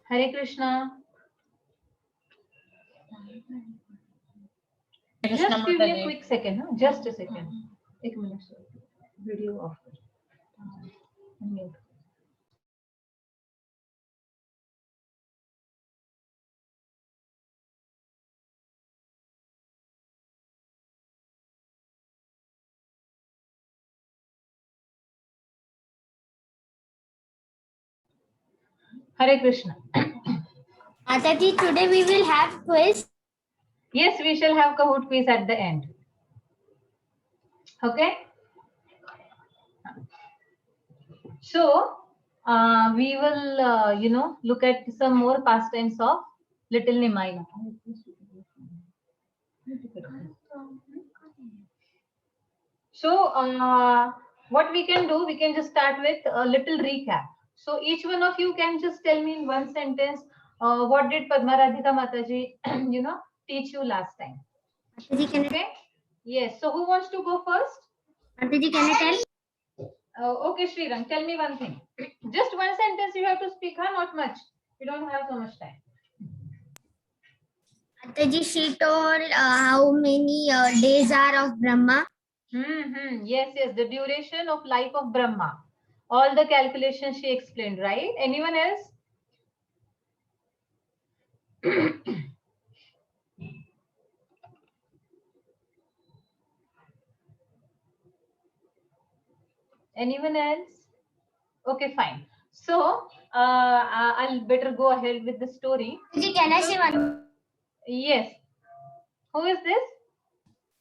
Hare Krishna. Just give me a quick second. Huh? Just a second. एक minute. Video off. Mute. Hare Krishna. Mataji, today we will have quiz. Yes, we shall have Kahoot quiz at the end. Okay. So we will, look at some more pastimes of Little Nimai. So what we can do, we can just start with a little recap. So each one of you can just tell me in one sentence, what did Padma Radhika Mataji, teach you last time? Mataji, can Okay. Yes. So who wants to go first? Mataji, can I tell? Okay, Srirang, tell me one thing. Just one sentence you have to speak, huh? Not much. We don't have so much time. Mataji, she told how many days are of Brahma. Yes, the duration of life of Brahma. All the calculations she explained, right? Anyone else? Anyone else? Okay, fine. So I'll better go ahead with the story. Mataji, can I say one? Yes. Who is this?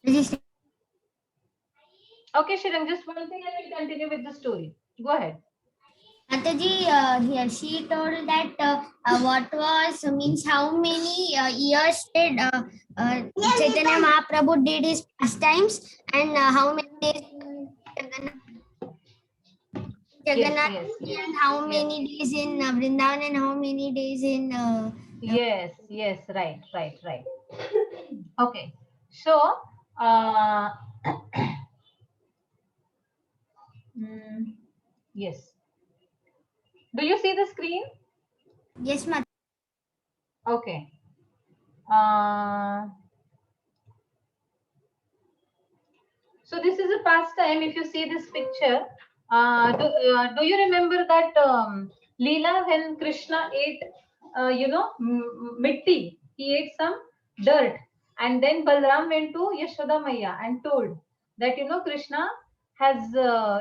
Mataji, Okay, Shirang, just one thing, I will continue with the story. Go ahead. Mataji, here she told that what was means how many years did Chaitanya Mahaprabhu did his pastimes and how many days Jagannath Yes. and how many days in Vrindavan and how many days in Yes, right. Okay, so uh, yes. Do you see the screen? yes, Mataji. Okay. So this is a pastime. If you see this picture, do you remember that Leela when Krishna ate, mitti? He ate some dirt, and then Balram went to Yashoda Maya and told that Krishna has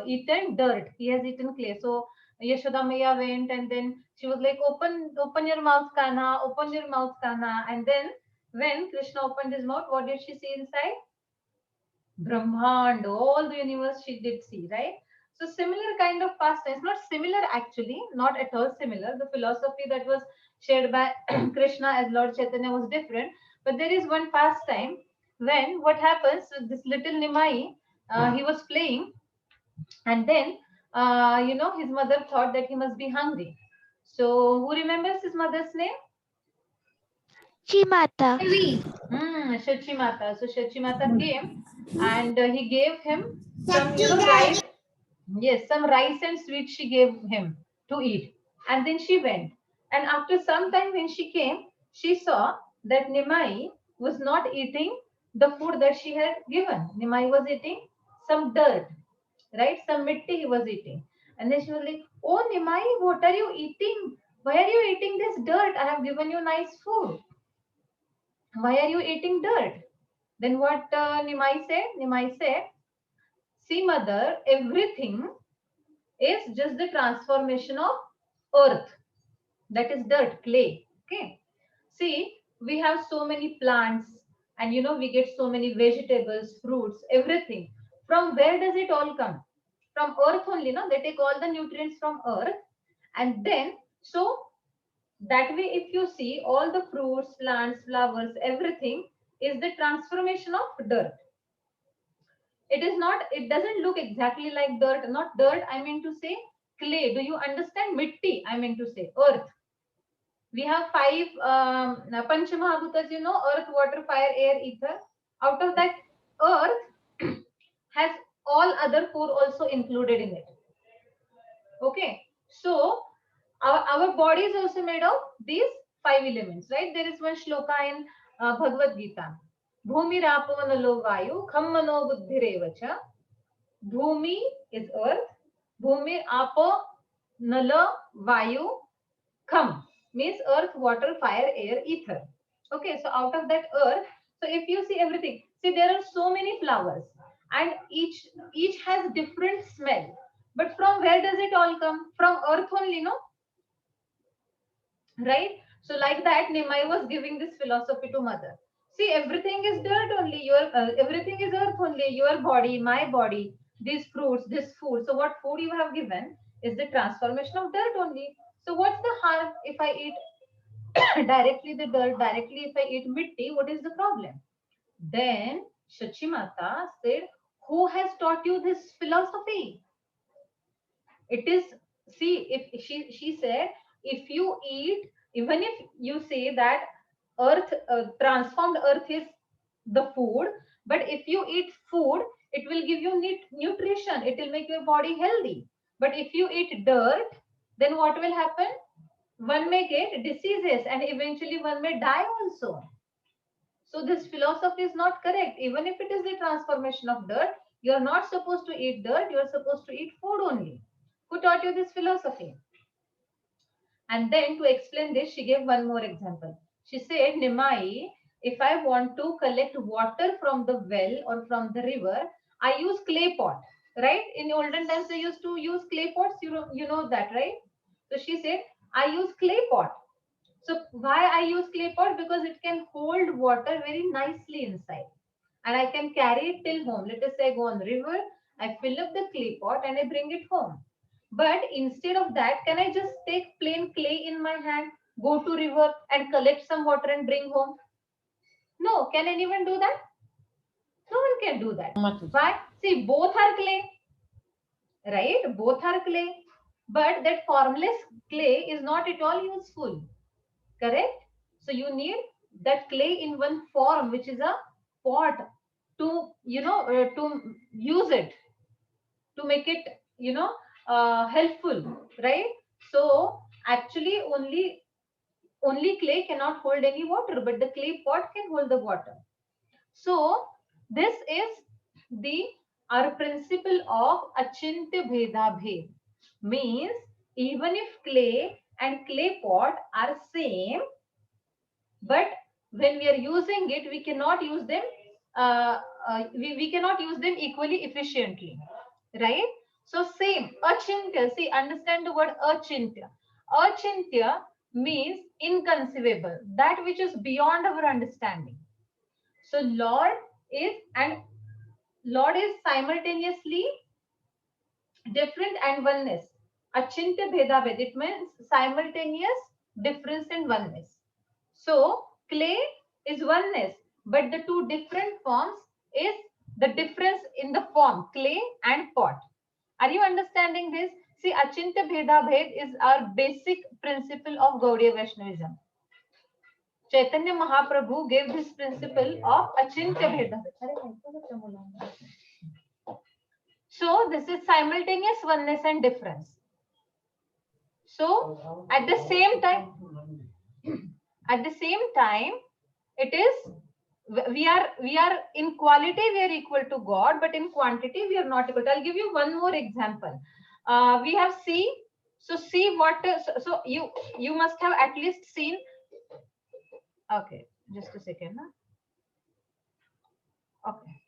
eaten dirt. He has eaten clay. So Yashoda Maya went, and then she was like, "Open your mouth, Kana. Open your mouth, Kana." And then when Krishna opened his mouth, what did she see inside? Brahmand, all the universe she did see, right? So similar kind of pastimes, not similar actually, not at all similar. The philosophy that was shared by Krishna as Lord Chaitanya was different. But there is one pastime when what happens, this little Nimai, he was playing, and then, his mother thought that he must be hungry. So who remembers his mother's name? Chimata. Shachimata. So Shachimata came and he gave him some, rice. Yes, some rice and sweet she gave him to eat. And then she went. And after some time when she came, she saw that Nimai was not eating the food that she had given. Nimai was eating some dirt, right? Some mitti he was eating. And then she was like, "Oh, Nimai, what are you eating? Why are you eating this dirt? I have given you nice food. Why are you eating dirt?" Then what Nimai said? Nimai said, "See, mother, everything is just the transformation of earth, that is dirt, clay. Okay. See, we have so many plants, and we get so many vegetables, fruits, everything. From where does it all come? From earth only, no? They take all the nutrients from earth, and then so that way, if you see all the fruits, plants, flowers, everything is the transformation of dirt. It is not, it doesn't look exactly like dirt, not dirt, I mean to say clay. Do you understand? Mitti, I mean to say earth. We have five Panchamahabhutas, earth, water, fire, air, ether. Out of that, earth has all other four also included in it. Okay. So our body is also made of these 5 elements, right? There is one shloka in Bhagavad Gita. Bhumi rapo nalo vayu kham mano buddhirevacha. Bhumi is earth. Bhumi apo nala vayu kham means earth, water, fire, air, ether. Okay, so out of that earth, so if you see everything, see there are so many flowers, and each has different smell. But from where does it all come? From earth only, no? Right? So like that, Nimai was giving this philosophy to mother. See, everything is dirt only. Your everything is earth only. Your body, my body, these fruits, this food. So what food you have given is the transformation of dirt only. So what's the harm if I eat directly the dirt, directly if I eat mitti? What is the problem? Then Shachimata said, who has taught you this philosophy? It is, see, if she said, if you eat, even if you say that earth, transformed earth is the food, but if you eat food, it will give you nutrition, it will make your body healthy. But if you eat dirt, then what will happen? One may get diseases and eventually one may die also. So this philosophy is not correct. Even if it is the transformation of dirt, you are not supposed to eat dirt, you are supposed to eat food only. Who taught you this philosophy? And then to explain this, she gave one more example. She said, Nimai, if I want to collect water from the well or from the river, I use clay pot, right? In olden times, they used to use clay pots. You know that, right? So she said, I use clay pot. So why I use clay pot? Because it can hold water very nicely inside. And I can carry it till home. Let us say I go on the river, I fill up the clay pot and I bring it home. But instead of that, can I just take plain clay in my hand, go to river and collect some water and bring home? No. Can anyone do that? No one can do that. Why? See, both are clay, right? Both are clay. But that formless clay is not at all useful. Correct? So you need that clay in one form, which is a pot, to to use it, to make it helpful, right? So actually only clay cannot hold any water, but the clay pot can hold the water. So this is the our principle of achintya bheda bhed, means even if clay and clay pot are same, but when we are using it, we cannot use them, we cannot use them equally efficiently, right? So same achintya, see, understand the word achintya. Achintya means inconceivable, that which is beyond our understanding. So Lord is simultaneously different and oneness. Achintya bheda bhed, it means simultaneous difference and oneness. So clay is oneness, but the two different forms is the difference in the form, clay and pot. Are you understanding this? See, Achintya Bheda Bhed is our basic principle of Gaudiya Vaishnavism. Chaitanya Mahaprabhu gave this principle of Achintya Bheda Bhed. So this is simultaneous oneness and difference. So at the same time, it is, we are in quality we are equal to God, but in quantity we are not equal. I'll give you one more example. We have sea. So see what, so you must have at least seen. Okay, just a second. Okay.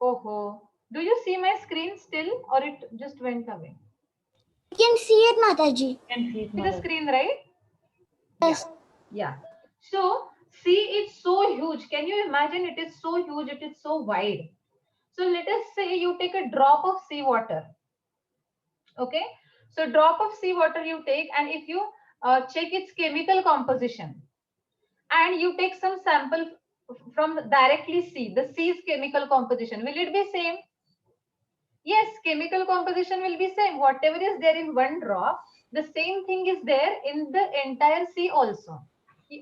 Oh, do you see my screen still, or it just went away? You can see it, Mataji. See the screen, right? Yes. Yeah. So sea is so huge. Can you imagine? It is so huge. It is so wide. So let us say you take a drop of seawater. Okay. So drop of seawater you take, and if you check its chemical composition, and you take some sample from directly sea, the sea's chemical composition, will it be same? Yes, chemical composition will be same. Whatever is there in one drop, the same thing is there in the entire sea also.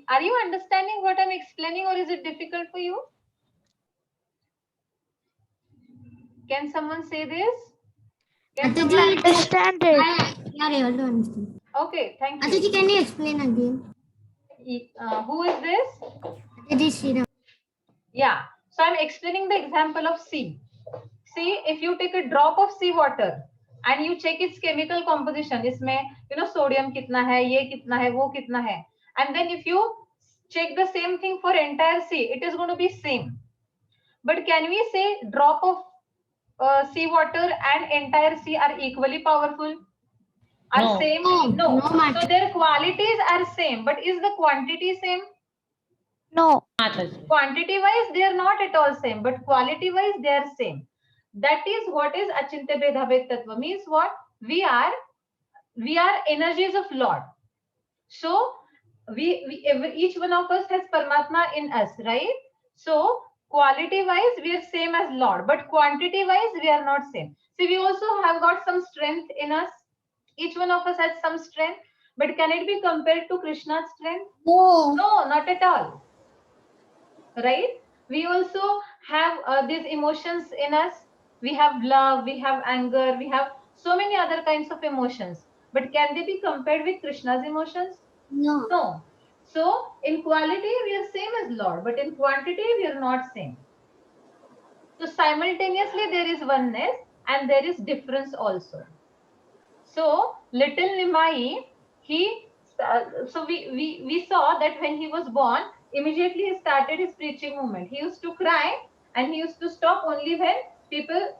Are you understanding what I'm explaining, or is it difficult for you? Can someone say this? Can Mataji, someone- Understand it. you are able to understand. Okay, thank you. Mataji, can you explain again? Who is this? Mataji Sriram. Yeah. So I'm explaining the example of sea. See, if you take a drop of sea water and you check its chemical composition, इसमें sodium कितना है, ये कितना है, वो कितना है, and then if you check the same thing for entire sea, it is going to be same. But can we say drop of sea water and entire sea are equally powerful? Are No. same? No, So Mataji. their qualities are same, but is the quantity same? No. Mataji. Quantity wise they are not at all same, but quality wise they are same. That is what is achintya bhedabhed tattva. Means what? We are energies of Lord. So each one of us has Paramatma in us, right? So quality wise we are same as Lord, but quantity wise we are not same. See, we also have got some strength in us. Each one of us has some strength, but can it be compared to Krishna's strength? No, not at all. Right? We also have these emotions in us. We have love, we have anger, we have so many other kinds of emotions. But can they be compared with Krishna's emotions? No. No. So in quality we are same as Lord, but in quantity we are not same. So simultaneously there is oneness and there is difference also. So little Nimai, we saw that when he was born, immediately he started his preaching movement. He used to cry and he used to stop only when people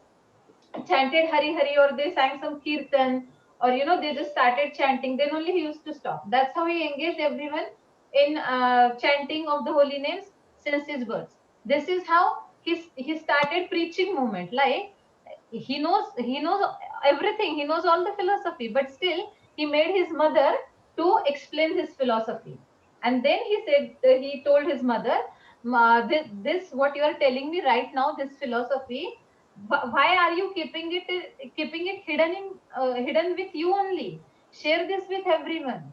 chanted Hari Hari or they sang some kirtan or they just started chanting. Then only he used to stop. That's how he engaged everyone in chanting of the holy names since his birth. This is how he started preaching movement. Like he knows everything, he knows all the philosophy, but still he made his mother to explain his philosophy. And then he said, he told his mother, this what you are telling me right now, this philosophy, why are you keeping it hidden with you only? Share this with everyone,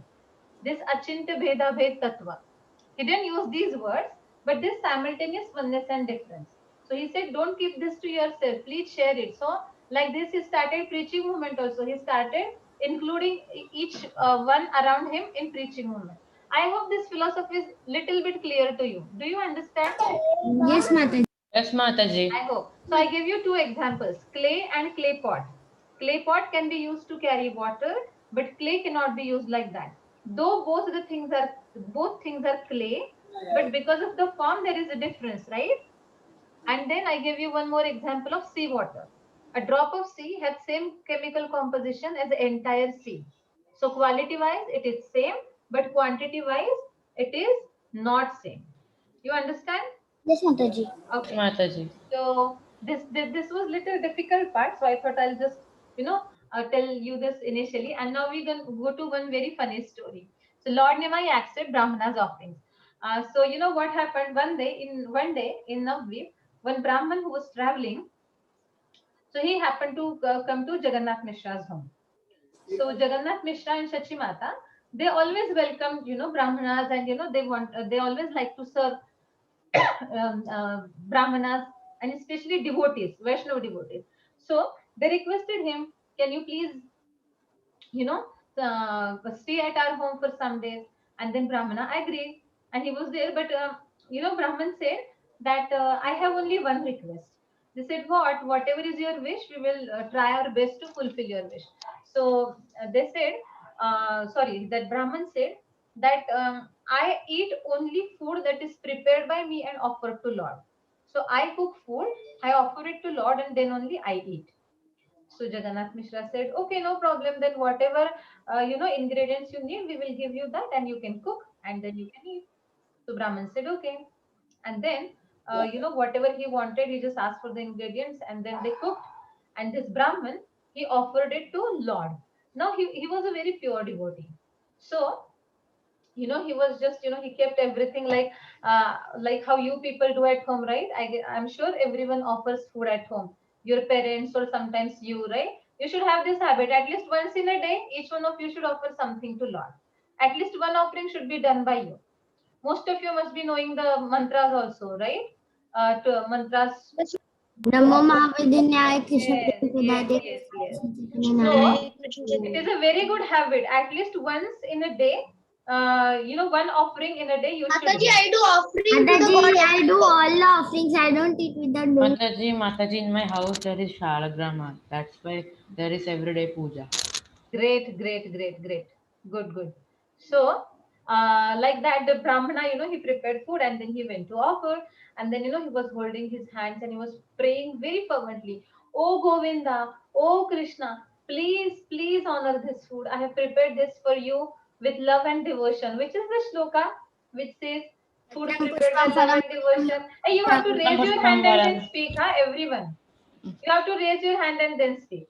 this achintya bheda bhed tattva. He didn't use these words, but this simultaneous oneness and difference. So he said, don't keep this to yourself, please share it. So like this, he started preaching movement also. He started including each one around him in preaching movement. I hope this philosophy is little bit clear to you. Do you understand? Yes, Mataji. Yes, Mataji. I hope. So I give you two examples, clay and clay pot. Clay pot can be used to carry water, but clay cannot be used like that. Though both things are clay, but because of the form there is a difference, right? And then I give you one more example of seawater. A drop of sea has same chemical composition as the entire sea. So quality wise it is same, but quantity wise it is not same. You understand? Yes, Mataji. Okay. Mataji. So this was little difficult part. So I thought I'll just tell you this initially, and now we can go to one very funny story. So Lord Nimai accepted Brahmana's offerings. So you know what happened one day in Navadvip, one Brahman who was traveling, so he happened to come to Jagannath Mishra's home. So Jagannath Mishra and Shachi Mata, they always welcomed Brahmanas, and they always like to serve Brahmanas and especially devotees, Vaishnava devotees. So they requested him, can you please, you know, stay at our home for some days? And then Brahmana agreed, and he was there. But Brahman said that I have only one request. They said, what? Whatever is your wish, we will try our best to fulfill your wish. So they said, sorry, that Brahman said that I eat only food that is prepared by me and offered to Lord. So I cook food, I offer it to Lord, and then only I eat. So Jagannath Mishra said, okay, no problem. Then whatever ingredients you need, we will give you that, and you can cook, and then you can eat. So Brahman said, okay. And then whatever he wanted, he just asked for the ingredients, and then they cooked. And this Brahman, he offered it to Lord. Now he was a very pure devotee. So he was just he kept everything like how you people do at home, right? I'm sure everyone offers food at home, your parents or sometimes you, right? You should have this habit, at least once in a day each one of you should offer something to Lord. At least one offering should be done by you. Most of you must be knowing the mantras also, right? To mantras. Namo Mahavidyaya Krishna Yes, yes, Prasad yes, yes. So it is a very good habit. At least once in a day, one offering in a day you should Mataji, give. I do offering to the God. I do all the offerings. I don't eat without doing. Mataji, in my house there is Shalagrama. That's why there is everyday puja. Great, great, great, great. Good, good. So, like that, the Brahmana, he prepared food and then he went to offer. And then, he was holding his hands and he was praying very fervently. Oh Govinda, oh Krishna, please, please honor this food. I have prepared this for you with love and devotion, which is the shloka which says, food prepared with love and devotion. And you have to Patram raise your pushpam hand and balan. then speak, huh? Everyone. You have to raise your hand and then speak.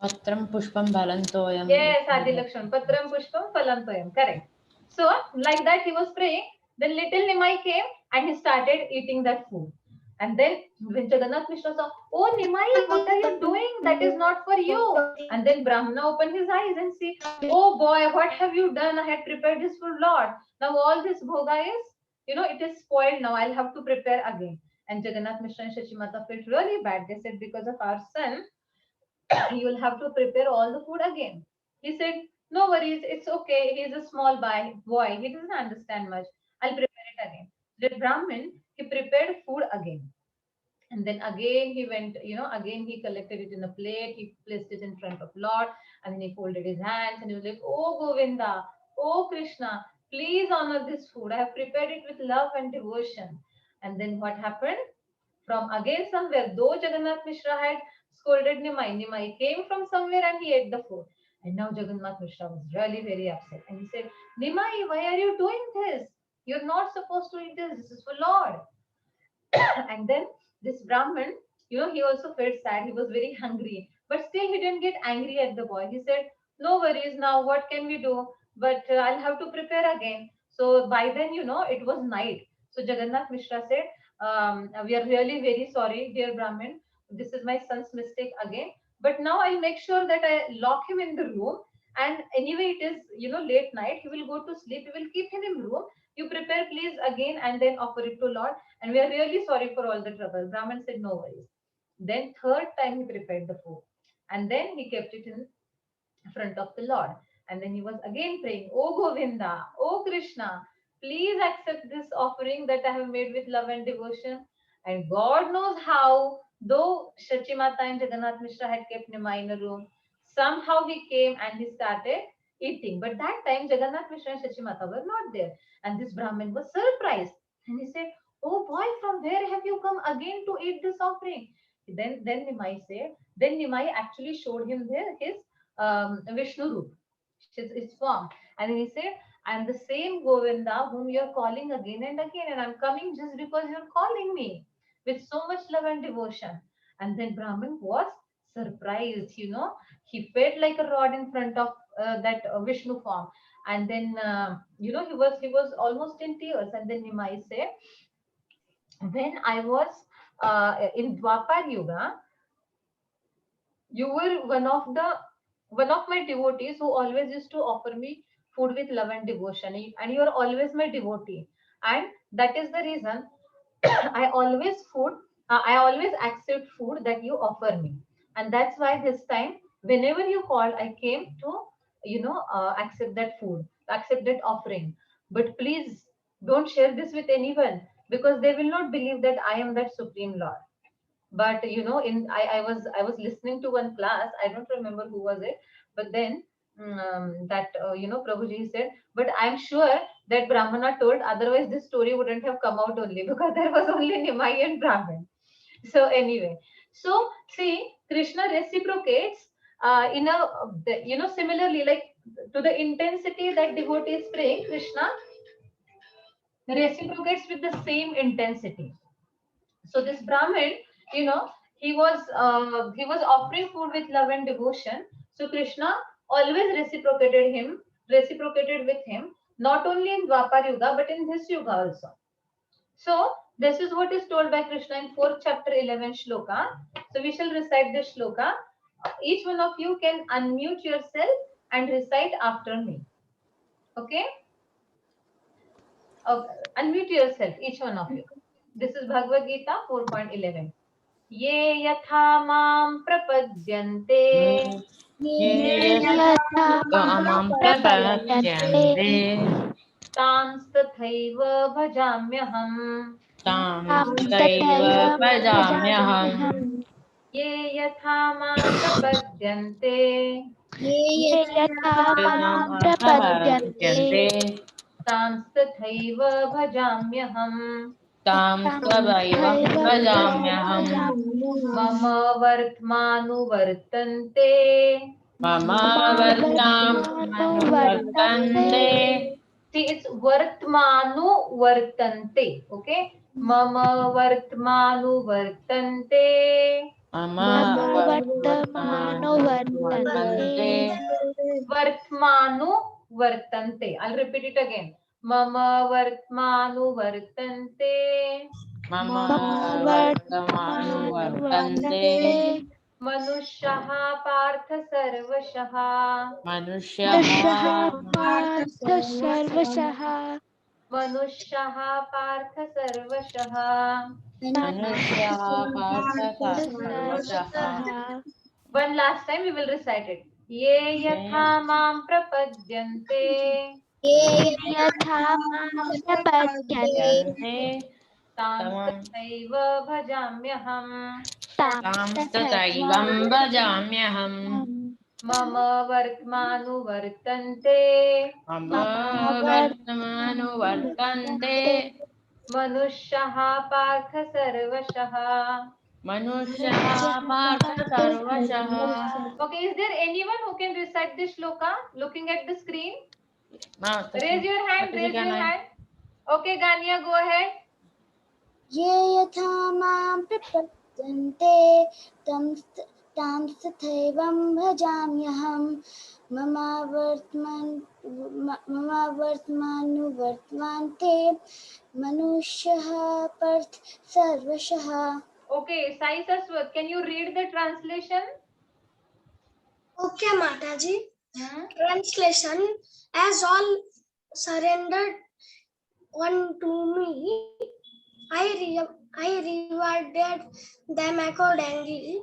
Patram pushpam balantoyam. Yes, Adi Lakshman. Patram Pushpam Phalam Toyam. Correct. So, like that, he was praying. Then little Nimai came and he started eating that food. And then when Jagannath Mishra saw, oh Nimai, what are you doing? That is not for you. And then Brahmana opened his eyes and see, oh boy, what have you done? I had prepared this for Lord. Now all this bhoga is, it is spoiled now. I'll have to prepare again. And Jagannath Mishra and Shachimata felt really bad. They said, because of our son, you will have to prepare all the food again. He said, no worries, it's okay. He's a small boy. He doesn't understand much. I'll prepare it again. The Brahmin, he prepared food again. And then again he went, again he collected it in a plate. He placed it in front of Lord. And then he folded his hands and he was like, oh Govinda, oh Krishna, please honor this food. I have prepared it with love and devotion. And then what happened? From again somewhere, though Jagannath Mishra had scolded Nimai, Nimai came from somewhere and he ate the food. And now Jagannath Mishra was really very upset. And he said, Nimai, why are you doing this? You're not supposed to eat this. This is for Lord. And then this Brahman, he also felt sad. He was very hungry. But still he didn't get angry at the boy. He said, no worries, now what can we do? But I'll have to prepare again. So by then, it was night. So Jagannath Mishra said, we are really very sorry, dear Brahmin. This is my son's mistake again. But now I'll make sure that I lock him in the room. And anyway, it is, late night. He will go to sleep. We will keep him in room. You prepare, please, again, and then offer it to Lord. And we are really sorry for all the trouble. Brahman said, no worries. Then third time he prepared the food. And then he kept it in front of the Lord. And then he was again praying, oh Govinda, oh Krishna, please accept this offering that I have made with love and devotion. And God knows how, though Shachimata and Jagannath Mishra had kept Nimai in a room, somehow he came and he started eating. But that time Jagannath Mishra and Shachimata were not there. And this Brahmin was surprised. And he said, oh boy, from where have you come again to eat this offering? Then Nimai said, then Nimai actually showed him his Vishnu Roop, his form. And then he said, I'm the same Govinda whom you're calling again and again, and I'm coming just because you're calling me with so much love and devotion. And then Brahman was surprised, he felt like a rod in front of that Vishnu form. And then, he was almost in tears. And then Nimai said, when I was in Dwapar Yuga, you were one of my devotees who always used to offer me food with love and devotion, and you are always my devotee, and that is the reason I always accept food that you offer me. And that's why this time, whenever you called, I came to accept that food, accept that offering. But please don't share this with anyone, because they will not believe that I am that supreme Lord. But in I was listening to one class. I don't remember who was it, but then that Prabhuji said, but I'm sure that Brahmana told, otherwise this story wouldn't have come out only, because there was only Nimai and Brahman. So anyway, so see, Krishna reciprocates in a similarly, like, to the intensity that devotee is praying, Krishna reciprocates with the same intensity. So this Brahmin, you know, he was offering food with love and devotion. So Krishna always reciprocated with him, not only in Dwapar Yuga but in this Yuga also. So this is what is told by Krishna in 4th chapter 11 shloka. So we shall recite this shloka. Each one of you can unmute yourself and recite after me. Okay? Okay. Unmute yourself, each one of you. This is Bhagavad Gita 4.11. ये यथा मां प्रपद्यन्ते ये मां प्रपद्यन्ते तांस्तथैव भजाम्यहम् तां तथैव भजाम्यहम् ये यथा मां प्रपद्यन्ते मां प्रपद्यन्ते तांस्तथैव भजाम्यहम् तां तथैव भजाम्यहम् मम वर्त्मानुवर्तन्ते मम वर्तामनुवर्तन्ते See, it's vartmanu vartante. Okay. Mama vartmanu vartante. मम वर्तमानुवर्तन्ते Vartmanu vartante. I'll repeat it again. Mama vartmanu vartante. मम वर्तमानुवर्तन्ते मनुष्यः पार्थ सर्वशः मनुष्यः मनुष्यः पार्थ सर्वशः मनुष्यः पार्थ सर्वशः One last time we will recite it. ये यथा मां प्रपद्यन्ते यन्ते तांस्तथैव भजाम्यहम् तां तथैवं भजाम्यहम् मम वर्त्मानुवर्तन्ते मम वर्तमानुवर्तन्ते मनुष्यः पार्थ सर्वशः मनुष्यः पार्थ सर्वशः Okay, is there anyone who can recite this shloka looking at the screen? Mataji, Raise your hand, Mataji, raise can your I- hand. Okay, Gania, go ahead. ये यथा मां प्रपद्यन्ते तांस्तथैवं भजाम्यहम् मम वर्तमानुवर्तन्ते मनुष्यः पार्थ सर्वशः Okay, Sai Saraswat, can you read the translation? Okay, Mataji. Hmm? Translation: As all surrendered unto me, I rewarded them accordingly.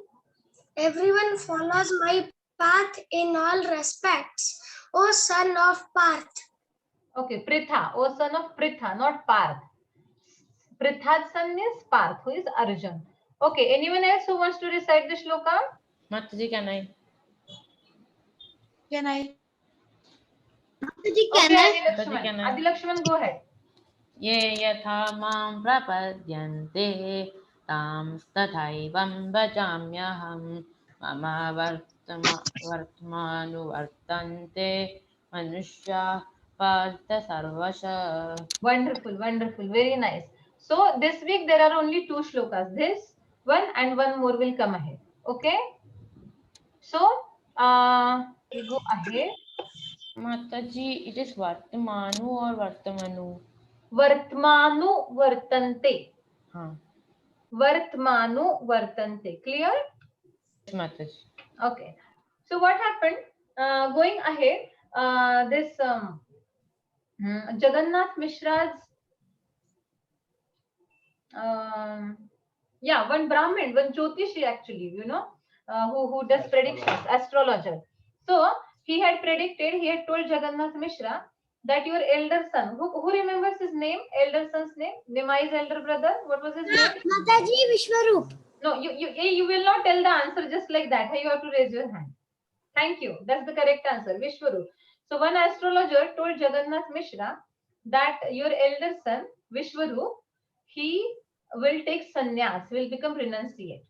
Everyone follows my path in all respects. O son of Parth, Okay, Pritha, oh son of Pritha, not Parth. Pritha's son is Parth, who is Arjun. Okay, anyone else who wants to recite the shloka? Mataji, can I? Okay, Adi Mataji, Lakshman. can I? Adi Lakshman, go ahead. ये यथा मां प्रपद्यन्ते तां तथैवं भजाम्यहम् मम वर्तमानुवर्तन्ते मनुष्याः पार्थ सर्वशः Wonderful, wonderful, very nice. So this week there are only two shlokas, this one and one more will come ahead. Okay. So we go ahead. Mataji, it is Vartamanu or Vartamanu? Vartmanu vartante. Huh. Vartmanu vartante. Clear? Yes, Mataji. Okay. So what happened? Going ahead, this Jagannath Mishra's one Brahmin, one Jyotishi actually, who does predictions, astrologer. So he had predicted, he had told Jagannath Mishra that your elder son, who remembers his name, elder son's name, Nimai's elder brother, what was his name? Mataji Vishwaroop. No, you will not tell the answer just like that. You have to raise your hand. Thank you. That's the correct answer, Vishwaroop. So one astrologer told Jagannath Mishra that your elder son, Vishwaroop, he will take sannyas, will become renunciate.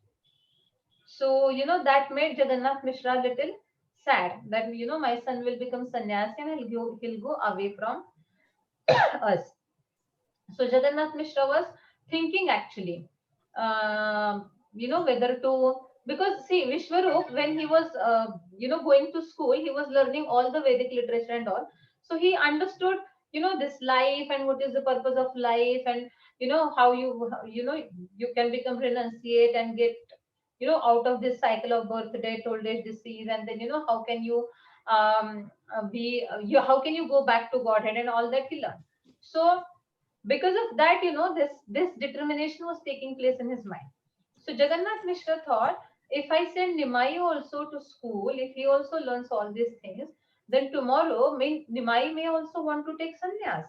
So, that made Jagannath Mishra a little sad that, my son will become sannyasi and he'll go away from us. So Jagannath Mishra was thinking actually, whether to, because see, Vishwaroop, when he was, going to school, he was learning all the Vedic literature and all. So he understood, this life and what is the purpose of life and, how you can become renunciate and get, out of this cycle of birth, death, old age, disease, and then, how can you how can you go back to Godhead and all that he learned. So because of that, this determination was taking place in his mind. So Jagannath Mishra thought, if I send Nimai also to school, if he also learns all these things, then tomorrow Nimai may also want to take sannyas.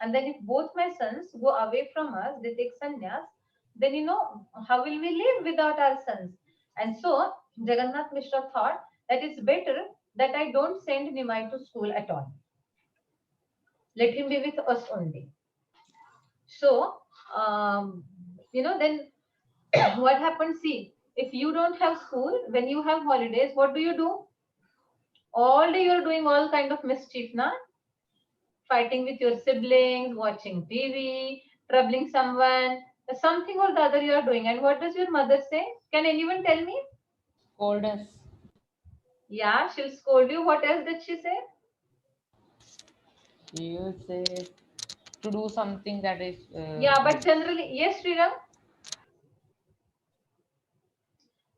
And then if both my sons go away from us, they take sannyas, then how will we live without our sons? And so Jagannath Mishra thought that it's better that I don't send Nimai to school at all. Let him be with us only. So, then what happens? See, if you don't have school, when you have holidays, what do? All day you're doing all kind of mischief, na? Fighting with your siblings, watching TV, troubling someone, something or the other you are doing. And what does your mother say? Can anyone tell me? Scold us. Yeah, she'll scold you. What else did she say? She will say to do something that is Yeah, but good. generally, yes, Sriram,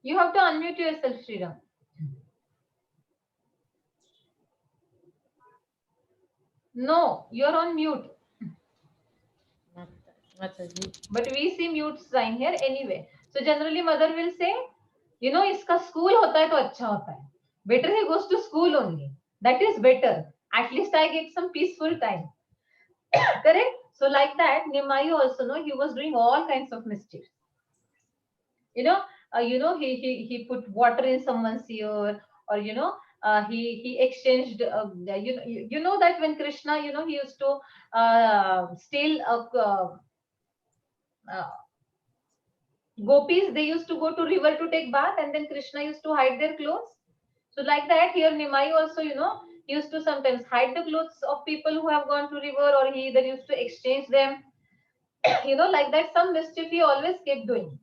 you have to unmute yourself, Sriram. No, you're on mute. Mataji. But we see mute sign here anyway. So generally mother will say, iska school hota hai to acha hota hai. Better he goes to school only. That is better. At least I get some peaceful time. Correct? So like that, Nimai also he was doing all kinds of mischief. You know, he put water in someone's ear, or he exchanged. You know that when Krishna, he used to steal uh, gopis, they used to go to river to take bath, and then Krishna used to hide their clothes. So like that here Nimai also, used to sometimes hide the clothes of people who have gone to river, or he either used to exchange them. Like that, some mischief he always kept doing.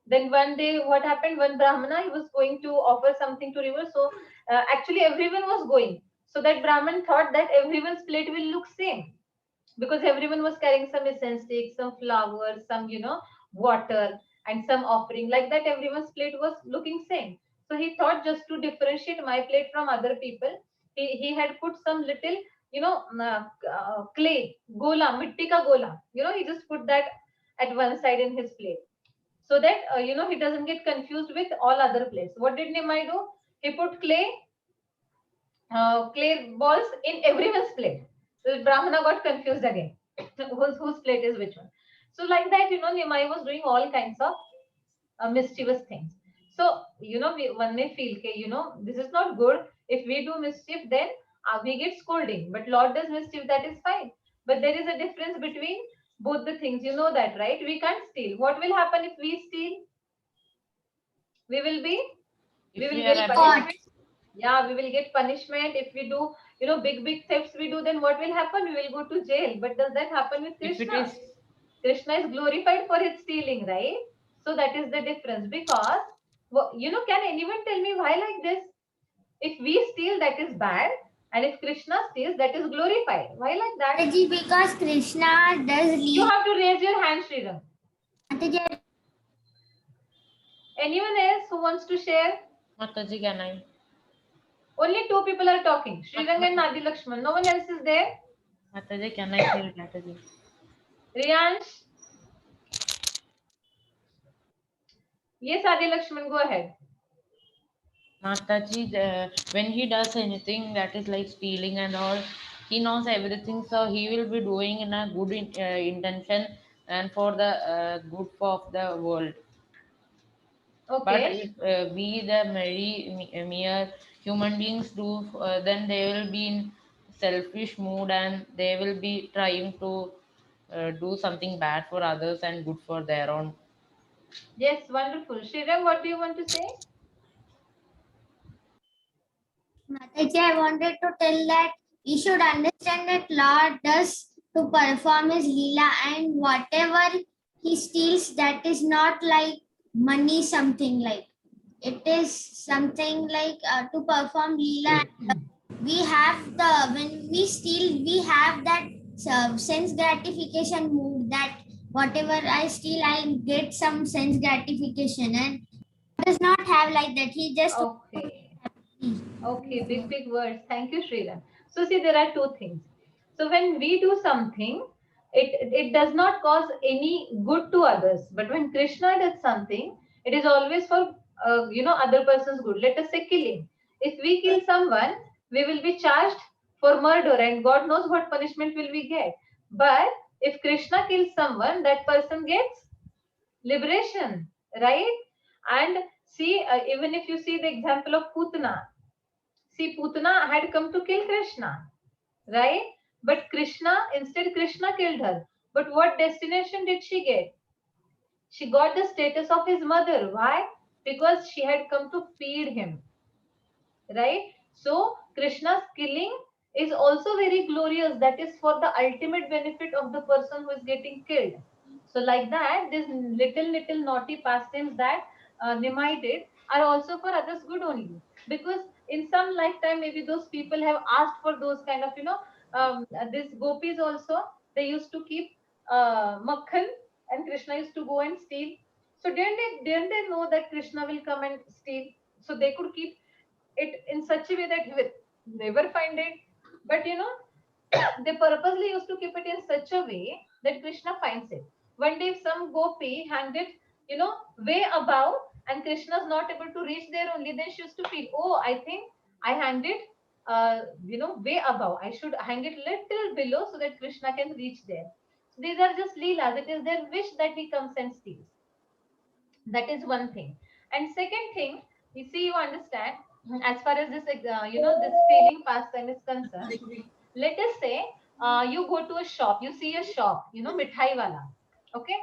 Then one day what happened, one Brahmana, he was going to offer something to river. So actually everyone was going, so that Brahman thought that everyone's plate will look same, because everyone was carrying some incense sticks, some flowers, some water, and some offering. Like that, everyone's plate was looking same. So he thought, just to differentiate my plate from other people, he had put some little clay gola, mitti ka gola. He just put that at one side in his plate, so that he doesn't get confused with all other plates. What did Nimai do? He put clay balls in everyone's plate. So Brahmana got confused again. whose plate is which one? So like that, Nimai was doing all kinds of mischievous things. So, one may feel, okay, this is not good. If we do mischief, then we get scolding. But Lord does mischief, that is fine. But there is a difference between both the things. You know that, right? We can't steal. What will happen if we steal? We will be, we If will we are get absent, punishment. Yeah, we will get punishment. If we do, big thefts we do, then what will happen? We will go to jail. But does that happen with if it Krishna? is, Krishna is glorified for his stealing, right? So that is the difference. Because, can anyone tell me why like this? If we steal, that is bad. And if Krishna steals, that is glorified. Why like that? Mataji, because Krishna does You lead. have to raise your hand, Sriram. Mataji, Anyone else who wants to share? Mataji, can I? Only two people are talking, Srirang and Nadi Lakshman. No one else is there. Mataji, can I share Mataji? Riyansh? Yes, Adi Lakshman, go ahead. Mataji, when he does anything that is like stealing and all, he knows everything, so he will be doing in a good intention and for the good of the world. But Okay. if we, the mere human beings, do, then they will be in selfish mood and they will be trying to do something bad for others and good for their own. Yes, wonderful. Srirang, what do you want to say? Mataji, I wanted to tell that we should understand that Lord does to perform his Leela, and whatever he steals, that is not like money, something like. It is something like to perform Leela. We have when we steal, we have that sense gratification mood, that whatever I steal, I'll get some sense gratification. And does not have like that. He just. Okay. Okay, big words. Thank you, Sriram. So see, there are two things. So when we do something, it does not cause any good to others. But when Krishna does something, It is always for other person's good. Let us say killing. If we kill someone, we will be charged for murder, and God knows what punishment will we get. But if Krishna kills someone, that person gets liberation, right? And see, even if you see the example of Putana, see, Putana had come to kill Krishna, right? But instead Krishna killed her. But what destination did she get? She got the status of his mother. Why? Because she had come to feed him, right? So Krishna's killing is also very glorious. That is for the ultimate benefit of the person who is getting killed. So like that, these little naughty pastimes that Nimai did are also for others good only. Because in some lifetime, maybe those people have asked for those kind of, these gopis also, they used to keep makhan, and Krishna used to go and steal. So didn't they know that Krishna will come and steal? So they could keep it in such a way that he will never find it. But they purposely used to keep it in such a way that Krishna finds it. One day, if some gopi hanged it, way above, and Krishna is not able to reach there only, then she used to feel, oh, I think I hanged it, way above. I should hang it little below so that Krishna can reach there. So these are just leelas. It is their wish that he comes and steals. That is one thing. And second thing, you see, you understand, as far as this this stealing pastime is concerned. Let us say you go to a shop, you see a shop, mithai wala, okay?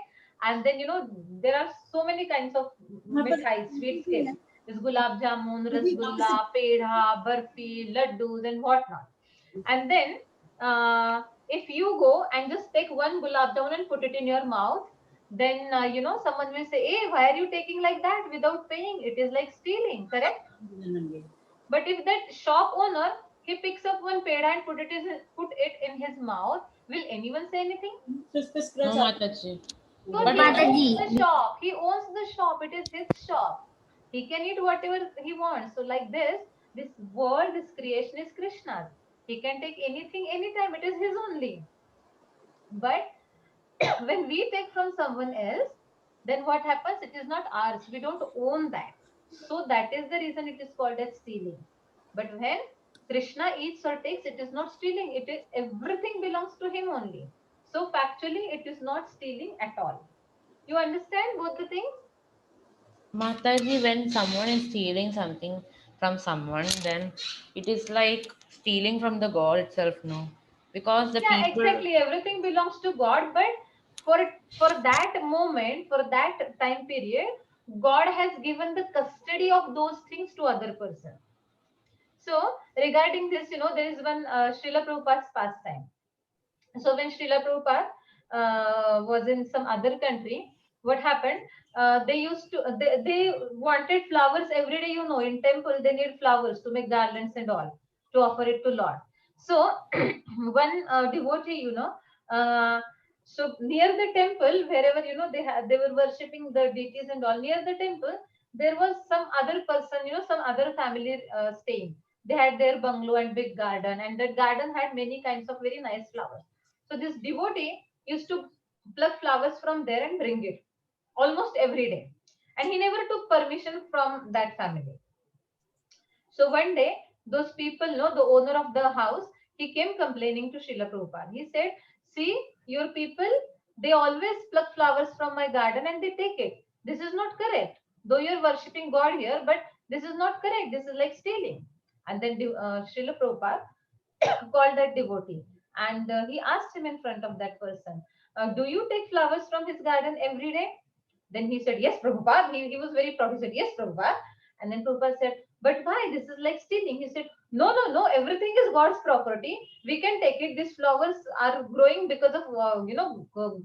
And then there are so many kinds of mithai, sweets cake. There's gulab jamun, rasgulla, pedha, barfi, laddus, and whatnot. And then if you go and just take one gulab jamun and put it in your mouth, then someone will say, hey, why are you taking like that without paying? It is like stealing, correct? But if that shop owner, he picks up one peda and put it in his mouth, will anyone say anything? No, Mataji. So But he owns Mataji. the shop. He owns the shop. It is his shop. He can eat whatever he wants. So like this world, this creation is Krishna's. He can take anything, anytime. It is his only. But when we take from someone else, then what happens? It is not ours. We don't own that. So that is the reason it is called as stealing. But when Krishna eats or takes, it is not stealing. It is everything belongs to him only. So factually, it is not stealing at all. You understand both the things? Mataji, when someone is stealing something from someone, then it is like stealing from the God itself, no? Because the Yeah, people, exactly. Everything belongs to God, but for that moment, for that time period, God has given the custody of those things to other person. So regarding this, there is one Srila Prabhupada's pastime. So when Srila Prabhupada was in some other country, what happened? They wanted flowers every day. In temple they need flowers to make garlands and all to offer it to Lord. So one devotee, uh, so near the temple, wherever they were worshipping the deities and all, near the temple, there was some other person, some other family staying. They had their bungalow and big garden, and that garden had many kinds of very nice flowers. So this devotee used to pluck flowers from there and bring it almost every day. And he never took permission from that family. So one day, those people, the owner of the house, he came complaining to Srila Prabhupada. He said, see, your people, they always pluck flowers from my garden and they take it. This is not correct. Though you're worshipping God here, but this is not correct. This is like stealing. And then Srila Prabhupada called that devotee, and he asked him in front of that person, do you take flowers from his garden every day? Then he said, yes, Prabhupada. He was very proud. He said, yes, Prabhupada. And then Prabhupada said, but why? This is like stealing. He said, no, no, no. Everything is God's property. We can take it. These flowers are growing because of,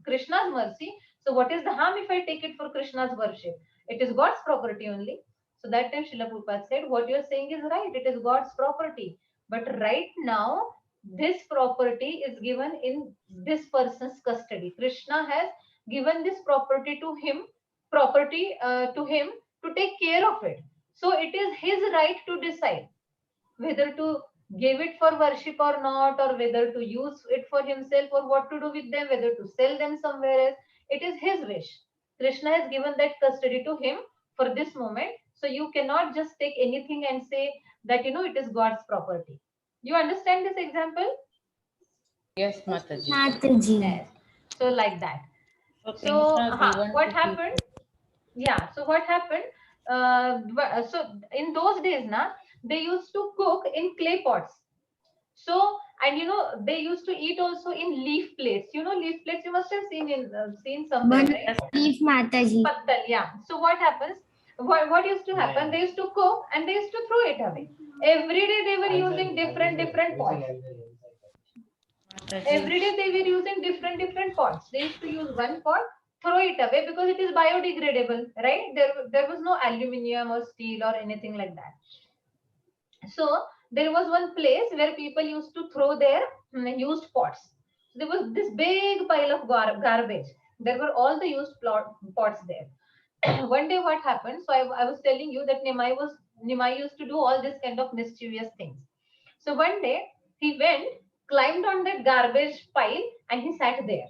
Krishna's mercy. So what is the harm if I take it for Krishna's worship? It is God's property only. So that time Srila Prabhupada said, what you're saying is right. It is God's property. But right now, this property is given in this person's custody. Krishna has given this property to him to take care of it. So it is his right to decide whether to give it for worship or not, or whether to use it for himself, or what to do with them, whether to sell them somewhere else. It is his wish. Krishna has given that custody to him for this moment. So you cannot just take anything and say that, it is God's property. You understand this example? Yes, Mataji. Mataji. Yes. So like that. So So things are given what to happened? Yeah. So what happened? So in those days, they used to cook in clay pots. So, and they used to eat also in leaf plates. Leaf plates you must have seen somewhere, One right? leaf Mataji. Pattal, yeah. So what happens? What used to happen? They used to cook and they used to throw it away. Every day they were using different pots. Mataji. Every day they were using different pots. They used to use one pot, throw it away because it is biodegradable, right? There was no aluminum or steel or anything like that. So there was one place where people used to throw their used pots. There was this big pile of garbage. There were all the used pots there. One day what happened? So I was telling you that Nimai used to do all this kind of mischievous things. So one day he went, climbed on that garbage pile, and he sat there.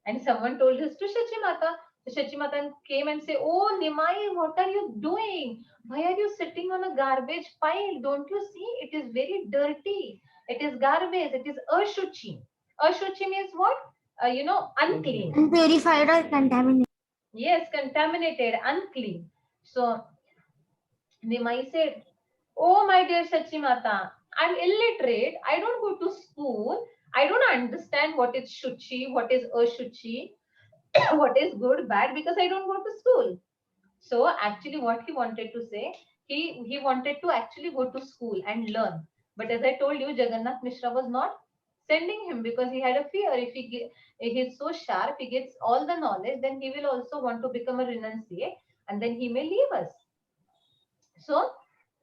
And someone told this to Shachimata. So Shachimata came and said, "Oh Nimai, what are you doing? Why are you sitting on a garbage pile? Don't you see? It is very dirty. It is garbage. It is ashuchi. Ashuchi means what? Unclean. Unpurified or contaminated. Yes, contaminated, unclean. So Nimai said, "Oh, my dear Shachimata, I'm illiterate. I don't go to school. I don't understand what is shuchi, what is ashuchi, what is good, bad, because I don't go to school." So actually, what he wanted to say, he wanted to actually go to school and learn. But as I told you, Jagannath Mishra was not sending him because he had a fear. If he's so sharp, he gets all the knowledge, then he will also want to become a renunciate, and then he may leave us. So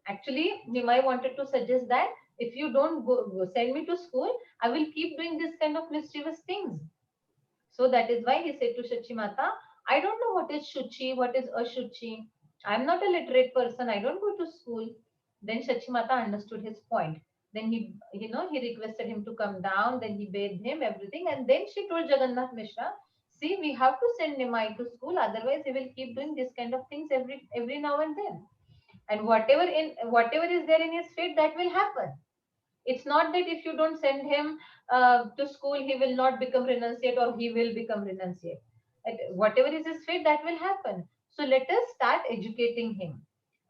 actually, Nimai wanted to suggest that if you don't send me to school, I will keep doing this kind of mischievous things. So that is why he said to Shachimata, "I don't know what is Shuchi, what is Ashuchi. I'm not a literate person. I don't go to school." Then Shachimata understood his point. Then he requested him to come down. Then he bathed him, everything. And then she told Jagannath Mishra, "See, we have to send Nimai to school. Otherwise, he will keep doing this kind of things every now and then. And whatever is there in his fate, that will happen. It's not that if you don't send him to school, he will not become renunciate or he will become renunciate. Whatever is his fate, that will happen. So let us start educating him."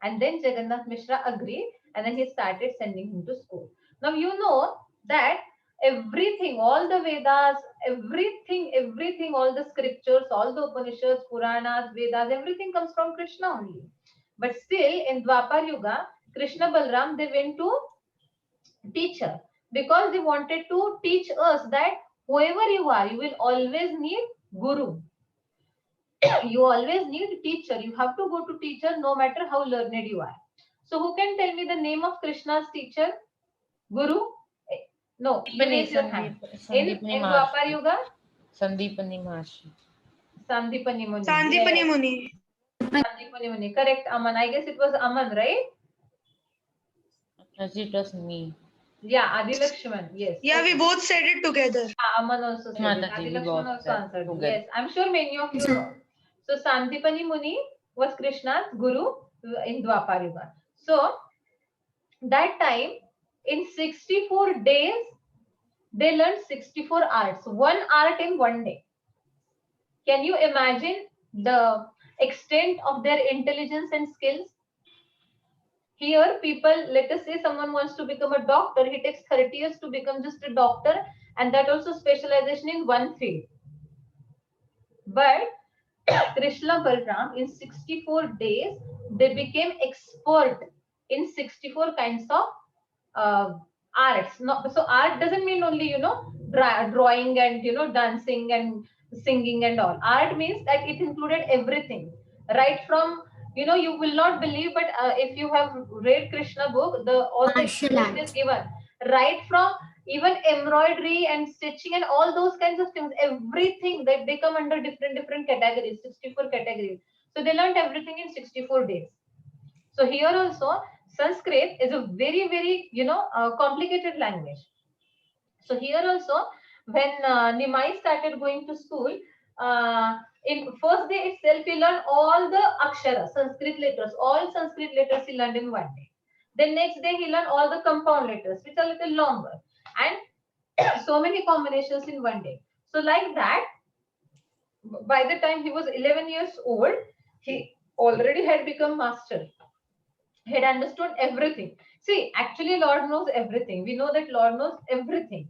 And then Jagannath Mishra agreed, and then he started sending him to school. Now you know that everything, all the Vedas, everything, all the scriptures, all the Upanishads, Puranas, Vedas, everything comes from Krishna only. But still, in Dwapar Yuga, Krishna Balram, they went to teacher because they wanted to teach us that whoever you are, you will always need guru. You always need teacher. You have to go to teacher no matter how learned you are. So who can tell me the name of Krishna's teacher? Guru? Eh, no, you raise your hand. In Dwapar Yuga, Sandeepani Maharshi. Sandipani Muni. Sandipani Yes, Muni. Sandipani Muni. Correct, Aman. I guess it was Aman, right? Mataji, it was me. Yeah, Adi Lakshman. Yes. Yeah, Okay. we both said it together. Aman also said it. Mataji, Adi we Lakshman both also said answered. together. Yes, I'm sure many of you know. So Sandipani Muni was Krishna's guru in Dwapar Yuga. So that time, in 64 days, they learned 64 arts. One art in one day. Can you imagine the extent of their intelligence and skills? Here, people, let us say someone wants to become a doctor, he takes 30 years to become just a doctor, and that also specialization in one field. But Krishna Balram, in 64 days, they became expert in 64 kinds of uh, arts. No, so art doesn't mean only, drawing and, dancing and singing and all. Art means that it included everything, right from, you will not believe, but if you have read Krishna book, all the Martial explanation is arts. given, right from even embroidery and stitching and all those kinds of things, everything that they come under different categories, 64 categories. So they learned everything in 64 days. So here also, Sanskrit is a very complicated language. So here also, when Nimai started going to school, In first day itself, he learned all the akshara, Sanskrit letters, all Sanskrit letters he learned in one day. Then next day he learned all the compound letters, which are a little longer, and so many combinations in one day. So like that, by the time he was 11 years old, he already had become master. He had understood everything. See, actually, Lord knows everything. We know that Lord knows everything.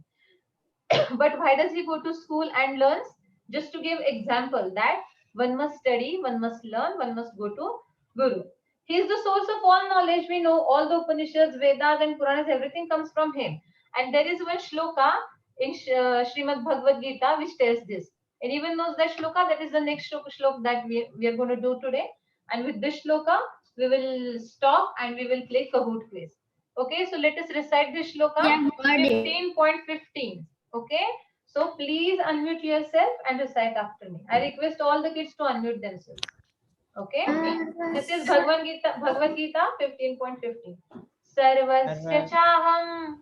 But why does he go to school and learns? Just to give example that one must study, one must learn, one must go to Guru. He is the source of all knowledge. We know all the Upanishads, Vedas, and Puranas, everything comes from him. And there is one shloka in Srimad Bhagavad Gita which tells this. Anyone knows that shloka? That is the next shloka that we are going to do today. And with this shloka, we will stop and we will play Kahoot quiz. Okay, so let us recite this shloka. Yeah, got it. 15.15. Okay, so please unmute yourself and recite after me. I request all the kids to unmute themselves. Okay, this is Bhagavad Gita 15.15. Sarvasya chaham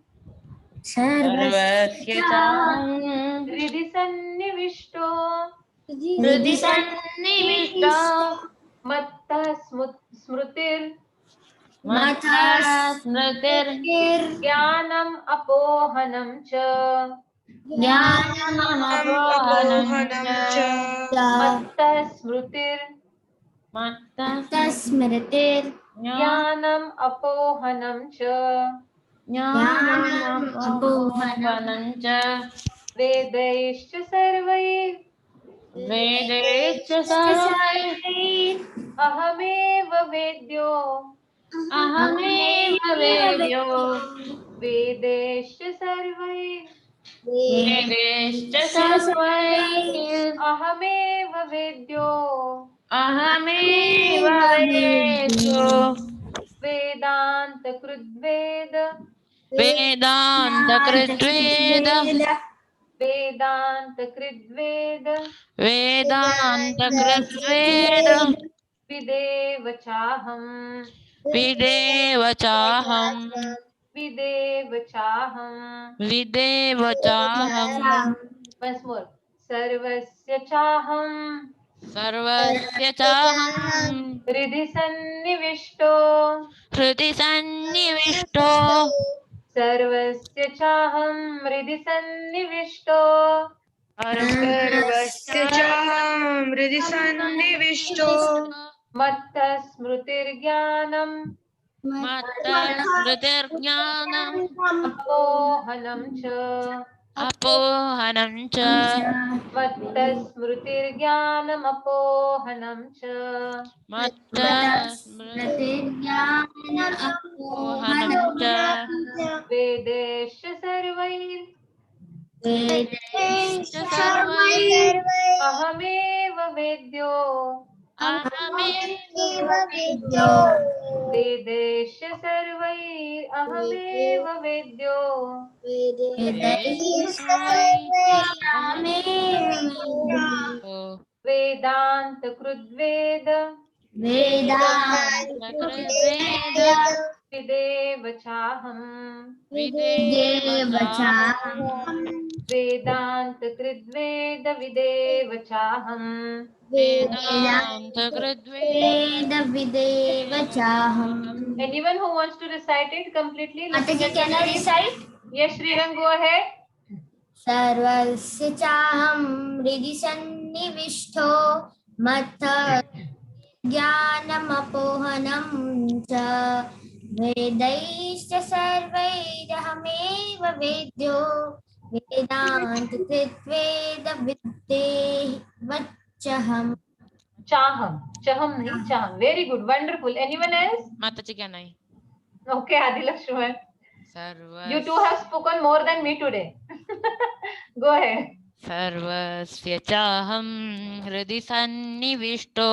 Sarvasya chaham hridhi sannivishto hridhi sannivishto matta smrutir matha smritir jnanam apohanam cha jnanamapohanam cha matta smrutir matta Smritir jnanam apohanam cha jnanamapohanam cha vedaishcha sarvair vedescha sarvai ahameva vedyo ahameva vedyo vedaishcha sarvair vedescha sarvai ahameva vedyo ahameva vedyo vedanta krudveda vedanta kritveda vedanta kridveda vedanta kritveda videva chaham videva chaham videva chaham. videva chaham Once more. Sarvasya chaham sarvasya chaham hridhi sannivishto hridhi sannivishto sarvasya chaham hridhi sannivishto sarvasya chaham hridhi sannivishto matta smrutir jnanam matta smritir jnanam apohanam cha apohanam cha matta smrutir jnanam apohanam cha matta smritir apohanam cha vedesha sarvair vedescha sarvai ahameva vedyo ahameva vedyo vedesha sarvair ahameva vedyo vedescha sarvai ahameva vedanta krudveda vedanta kritveda videva chaham videva chaham vedanta kridveda videva chaham vedanta kritveda Videva chaham. anyone who wants to recite it completely? Mataji, can I recite? Yes, Sriram, go ahead. सर्वस्य चाहं हृदि सन्निविष्टो मत्तः ज्ञानमपोहनं च वेदैश्च सर्वैरहमेव वेद्यो वेदान्तकृत्वेदविद्येवच्चहम् Chaham. Chaham nahi, chaham. Very good. Wonderful. Anyone else? Mataji kya nahi Okay, Adi Lakshman. sarva You two have spoken more than me today. Go ahead. सर्वस्य चाहं हृदि सन्निविष्टो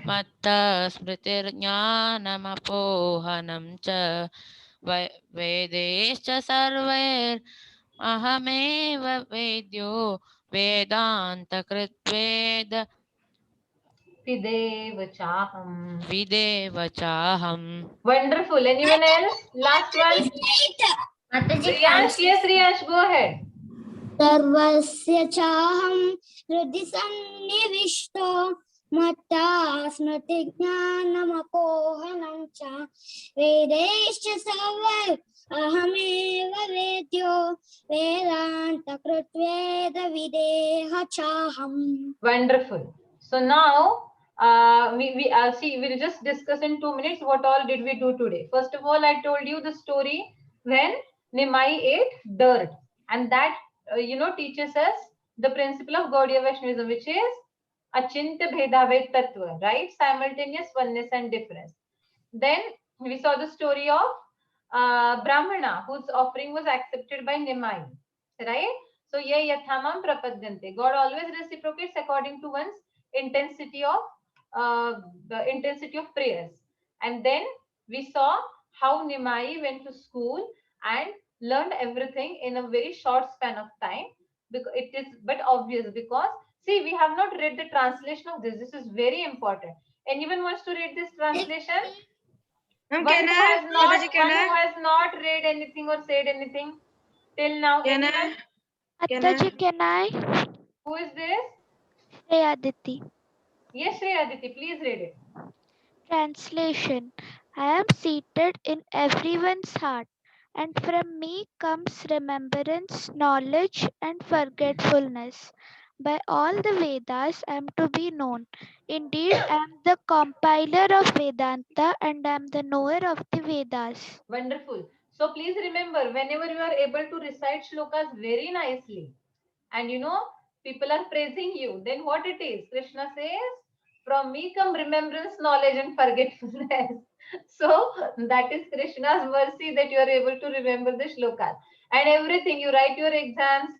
मत्तः स्मृतिर्ज्ञानमपोहनं च वेदैश्च सर्वैरहमेव वेद्यो वेदान्तकृत्वेद Videva chaham. विदेव चाहं Wonderful. Anyone else? Last one. Mataji, Riyansh, yes, Riyansh, go ahead. सर्वस्य चाहं हृदि सन्निविष्टो मत्ता स्मृतिज्ञानमपोहनं च वेदैश्च सर्वैः अहमेव वेद्यो वेदान्तकृत्वेदविदेह चाहम्. Wonderful. So now we see, we'll just discuss in 2 minutes what all did we do today. First of all, I told you the story when Nimai ate dirt, and that teaches us the principle of Gaudiya Vaishnavism, which is Achintya Bhedavet Tattva, right? Simultaneous oneness and difference. Then we saw the story of Brahmana, whose offering was accepted by Nimai, right? So ye yathamam prapadyante. God always reciprocates according to one's intensity of prayers. And then we saw how Nimai went to school and learned everything in a very short span of time. Because it is but obvious, because see, we have not read the translation of this. This is very important. Anyone wants to read this translation? Ma'am, One can who I? has not, Mataji, can one who I? has not read anything or said anything till now. Can Anyone? I? Can I? Mataji, can I? Who is this? Hey Aditi. Yes, Shreya Aditi, please read it. Translation. I am seated in everyone's heart, and from me comes remembrance, knowledge, and forgetfulness. By all the Vedas I am to be known. Indeed, I am the compiler of Vedanta and I am the knower of the Vedas. Wonderful. So please remember, whenever you are able to recite shlokas very nicely, and people are praising you, then what it is? Krishna says, from me come remembrance, knowledge, and forgetfulness. So that is Krishna's mercy that you are able to remember the shlokas. And everything, you write your exams,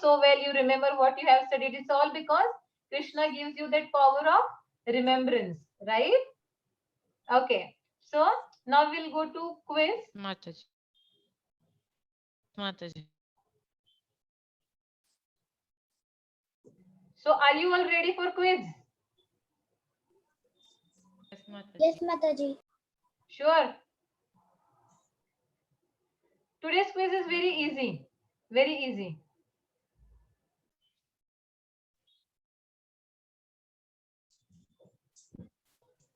so well, you remember what you have studied. It's all because Krishna gives you that power of remembrance, right? Okay. So now we'll go to quiz. Mataji. Mataji. So are you all ready for quiz? Yes, Mataji. Yes, Mataji. Sure. Today's quiz is very easy. Very easy.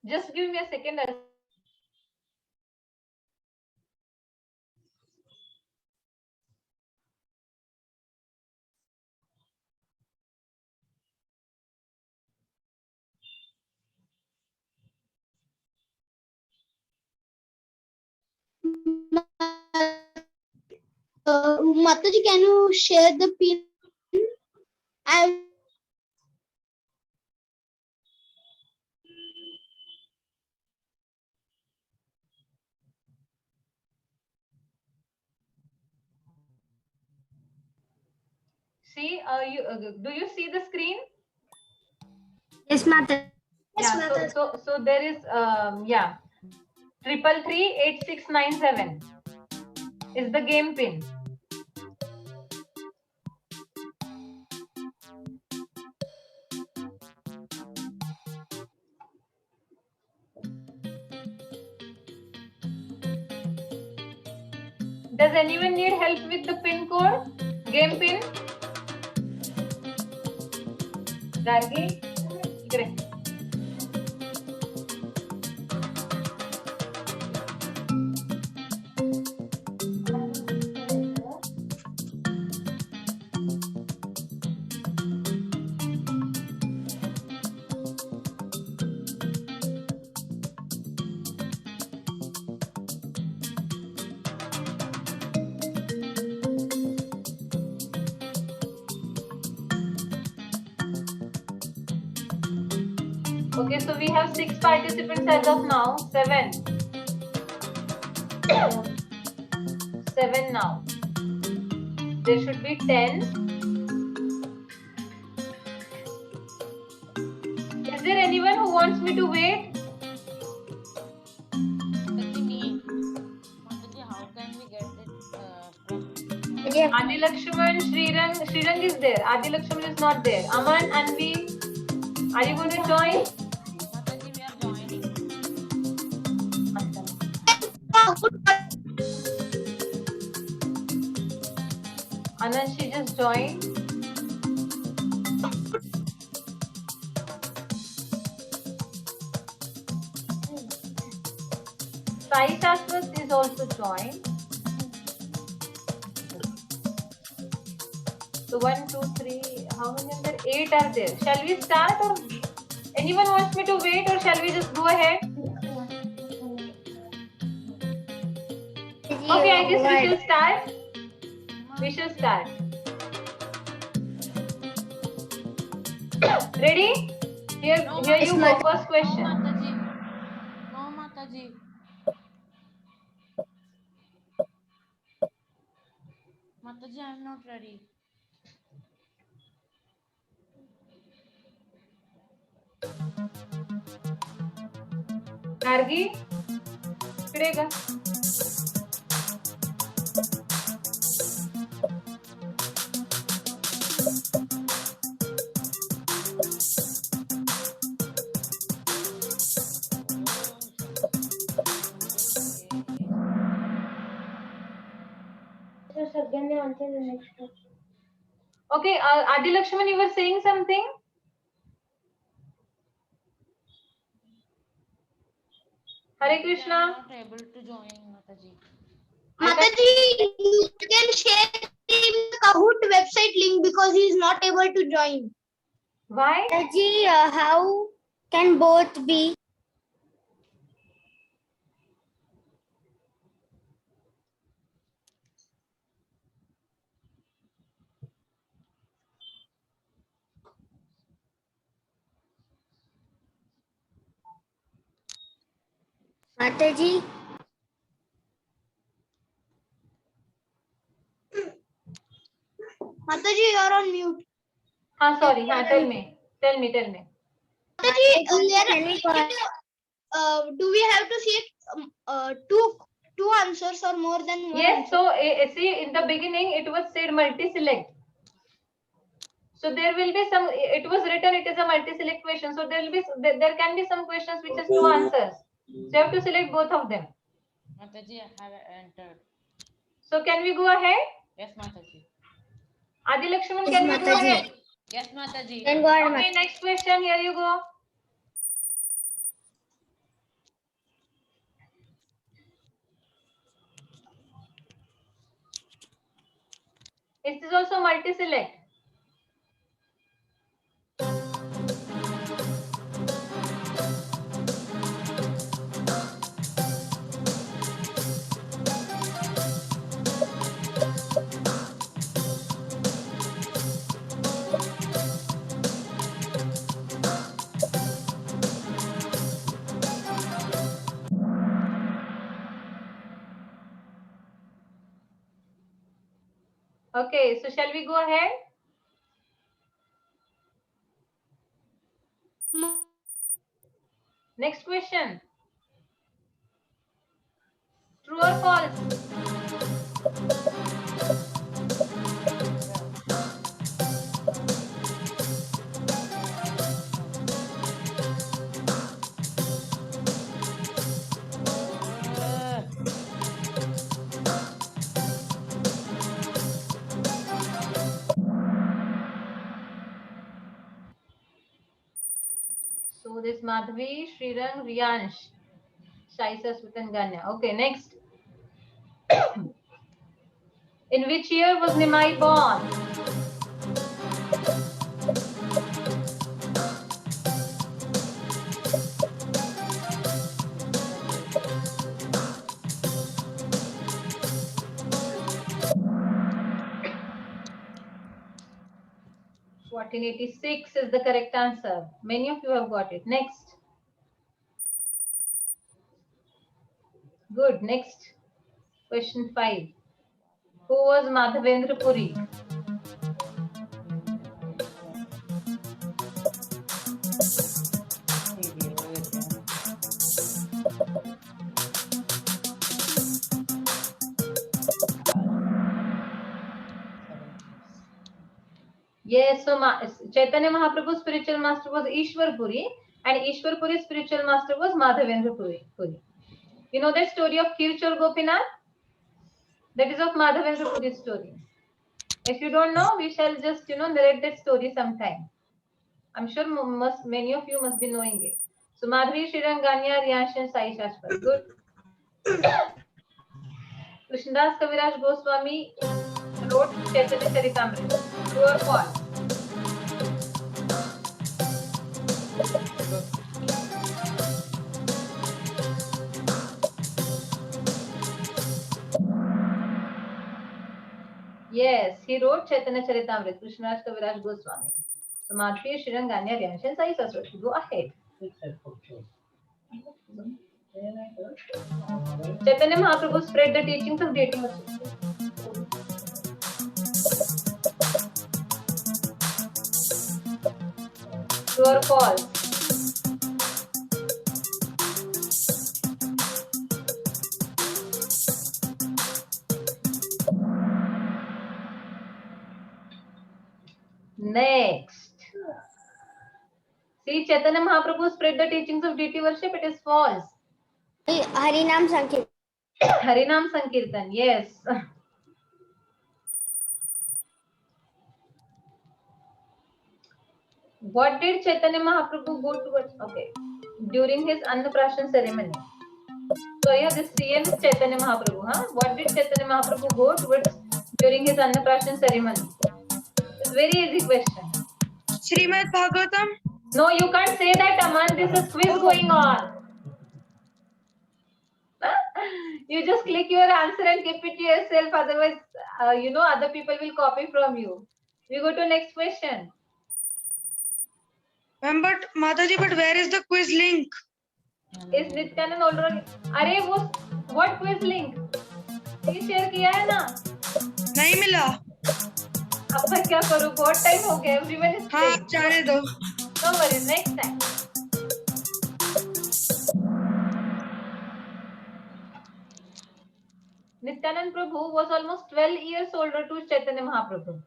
Just give me a second. Mataji, can you share the pin? See, do you see the screen? Yes, Mataji. Yeah. So there is 3338697 is the game pin. Does anyone need help with the pin code? Game pin? Gargi? इकडे. Okay, so we have 6 participants as of now. 7. 7 now. There should be 10. Is there anyone who wants me to wait? Mataji, how can we get it? Adi Lakshman, Srirang is there. Adi Lakshman is not there. Aman, Anvi, are you going to join? Mataji, we are joining. Anand, she just joined. Sai Shashwat is also joined. So 1, 2, 3, how many are there? 8 are there. Shall we start, or anyone wants me to wait, or shall we just go ahead? Okay, I guess we shall start. We shall start. Ready? Here you go. First question. Mataji. No, Mataji. Mataji, I am not ready. Gargi, इकडे का? Okay, Adi Lakshman, you were saying something? Hare Krishna. I am not able to join, Mataji. Mataji, you can share him the Kahoot website link because he is not able to join. Why? Mataji, how can both be? Mataji, Mataji, you are on mute. Sorry. Tell me. Mataji, can we go? do we have to see two answers or more than one? Yes. So see, in the beginning it was said multi-select. So there will be some. It was written. It is a multi-select question. So there can be some questions which has two answers. So you have to select both of them. Mataji, I have entered. So can we go ahead? Yes, Mataji. Adi Lakshman, Yes, can we go Mataji. ahead? Yes, Mataji. Then go ahead, Okay, next question. Here you go. It is also multi-select. Okay, so shall we go ahead? Next question. True or false? So this Madhvi, Srirang, Riyansh, Shaisa, Smith, Ganya. Okay, next. In which year was Nimai born? Fourteen 1886 is the correct answer. Many of you have got it. Next. Good. Next. Question 5. Who was Madhavendra Puri? Yes, so Chaitanya Mahaprabhu's spiritual master was Ishwar Puri, and Ishwar Puri's spiritual master was Madhavendra Puri. You know that story of Kirchor Gopinath? That is of Madhavendra Puri's story. If you don't know, we shall just narrate that story sometime. I'm sure many of you must be knowing it. So Madhuri, Shiranganya, Riyansh, and Sai Shashwat. Good. Krishnadas Kaviraj Goswami wrote Chaitanya Charitamrita. True or false? Yes, he wrote Chaitanya Charitamrita, Krishnadas Kaviraj Goswami. So Madhuri, Shiranganya, Riyansh, and Sai Shashwat. Go ahead. Chaitanya Mahaprabhu spread the teachings of deity worship. True or false? Next. See, Chaitanya Mahaprabhu spread the teachings of deity worship. It is false. Harinam Sankirtan. Harinam Sankirtan. Yes. What did Chaitanya Mahaprabhu go towards? Okay. During his Annaprashan ceremony. So yeah, this CM is Chaitanya Mahaprabhu. Huh? What did Chaitanya Mahaprabhu go towards during his Annaprashan ceremony? It's a very easy question. Srimad Bhagavatam. No, you can't say that, Aman. This is quiz going on. You just click your answer and keep it to yourself. Otherwise, other people will copy from you. We go to next question. But Mataji, but where is the quiz link? Is Nityanand already? अरे वो what quiz link? ये share किया है ना? नहीं मिला. अब मैं क्या करूँ? बहुत time हो गया. Everyone is हाँ, playing. जाने दो. No worries. Next time. Nityanand Prabhu was almost 12 years older to Chaitanya Mahaprabhu.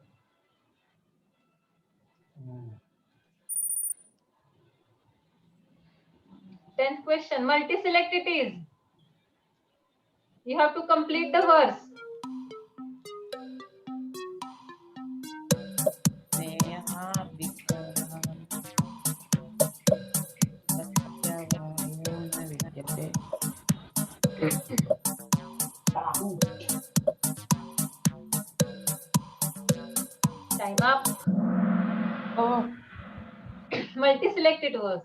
Tenth question, multi-select it is. You have to complete the verse. Time up. Oh, Multi-select it was.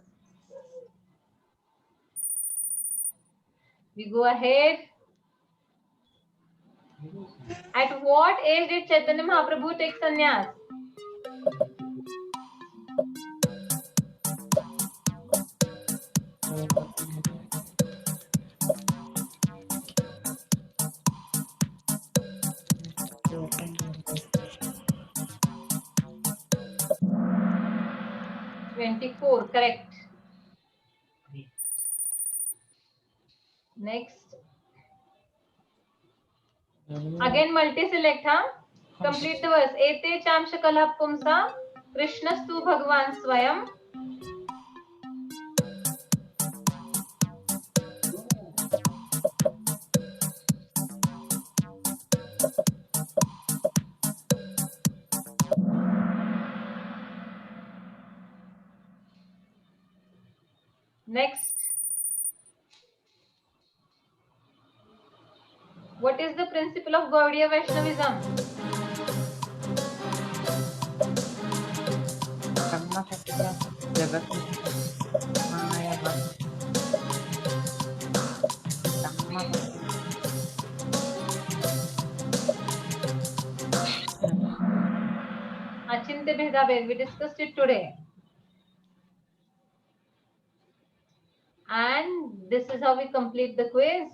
We go ahead. At what age did Chaitanya Mahaprabhu take sannyas? "24", correct. Next. Again multi-select, huh? Complete the verse. Ete chamsha kalap pumsa Krishnastu Bhagwan Swayam. Next. What is the principle of Gaudiya Vaishnavism? Karma Satya Jagat Maya Karma Achintya Bhedabhed. We discussed it today. And this is how we complete the quiz.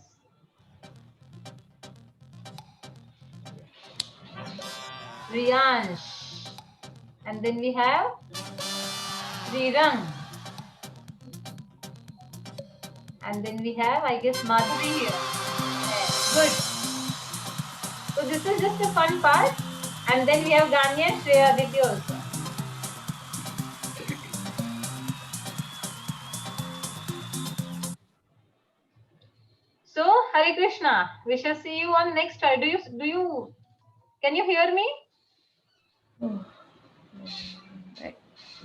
Riyansh. And then we have Srirang. And then we have, I guess, Madhuri here. Yes, good. So this is just a fun part. And then we have Ganya and Shreya Aditi also. So, Hare Krishna. We shall see you on next time. Can you hear me?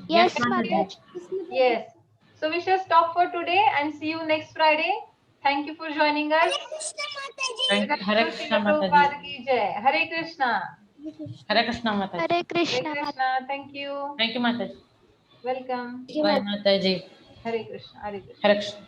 Yes, Mataji. Mataji. Yes. So we shall stop for today and see you next Friday. Thank you for joining us. Hare Jai Krishna, Srila Mataji. Prabhupada ki jai. Hare Krishna. Hare Krishna, Mataji. Hare Hare Krishna. Krishna. Thank you. Thank you, Mataji. Welcome. Bye, Mataji. Hare Krishna. Hare Krishna. Hare Krishna.